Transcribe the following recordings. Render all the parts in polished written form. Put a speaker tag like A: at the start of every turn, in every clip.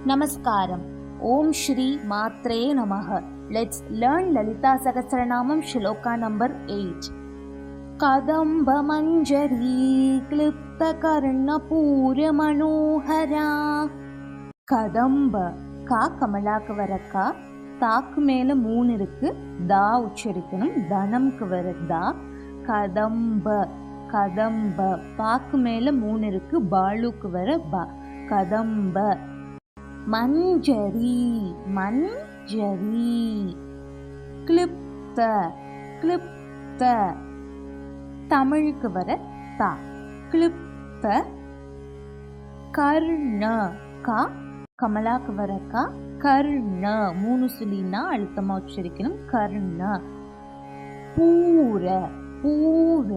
A: Namaskaram. Om Shri Matre Namaha. Let's learn Lalita Sahasranamam Shloka number 8. Kadamba Manjari Klipta Karna Pura Manohara. Kadamba Ka Kamalaka Varaka தாக்கு மேல 3 இருக்கு, தா உச்சரிக்கணும். தனம்க்கு வர தா. கதம்ப கதம்ப பாக்கு மேல 3 இருக்கு, பாலுக்கு வர பா. கதம்ப. மஞ்சரி மஞ்சரி. கிளிப்த கிளிப்த தமிழுக்கு வர தா. கிளிப்த. கர்ண கா கமலாக்கு வர கா. கர்ண 3 சுழினா அழுத்தமா உச்சரிக்கணும். கர்ண. பூர பூர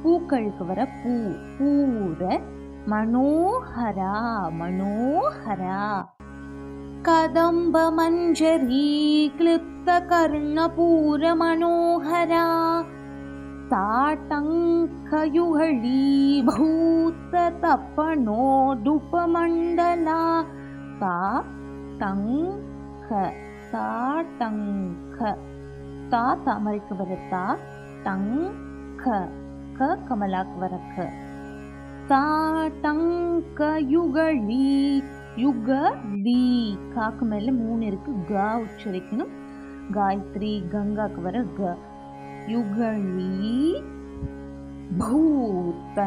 A: பூக்களுக்கு வர பூ. பூர. மனோஹரா மனோஹரா. கதம்ப மஞ்சரி கிளிப்த கர்ண பூர மனோஹரா. தாட்டங்கயுகளி பூத்த தப்பனோடுபமண்டலா. தா டங்க தாட்டங்க. தா தமிழுக்கு வர தா. டங்க க கமலாக்கு வர க. தாட்டங்க யுகளி யுகளி காக்கு மேல 3 இருக்கு, கா உச்சரிக்கணும். காயத்ரி கங்காக்கு வர க. யுகளி பூத்த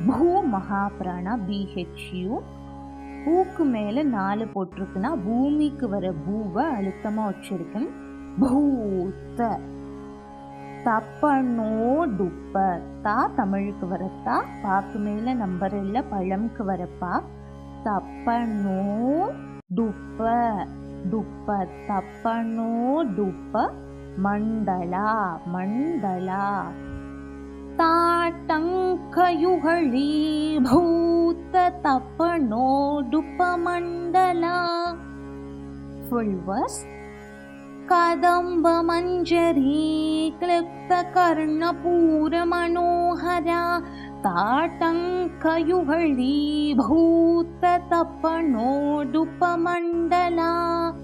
A: பூ மகாபிராணா BHU. பூக்கு மேல 4 போட்டிருக்குன்னா பூமிக்கு வர பூவை அழுத்தமா உச்சரிக்கணும். பூத்த. தப்பனோ டுப்ப தா தமிழுக்கு வர தா. பாக்கு மேல நம்பர் இல்ல, பழம்க்கு வர பா. தப்பனோ டுப்ப டுப்ப தப்பனோ டுப்ப மண்டலா மண்டலா. தாட்டங்கயுகளி பூத்த தப்பனோடுபமண்டலா. Full verse. கதம்ப மஞ்சரி கிளிப்த கர்ண பூர மனோஹரா. தாட்டங்கயுகளி பூத்த தப்பனோடுபமண்டலா.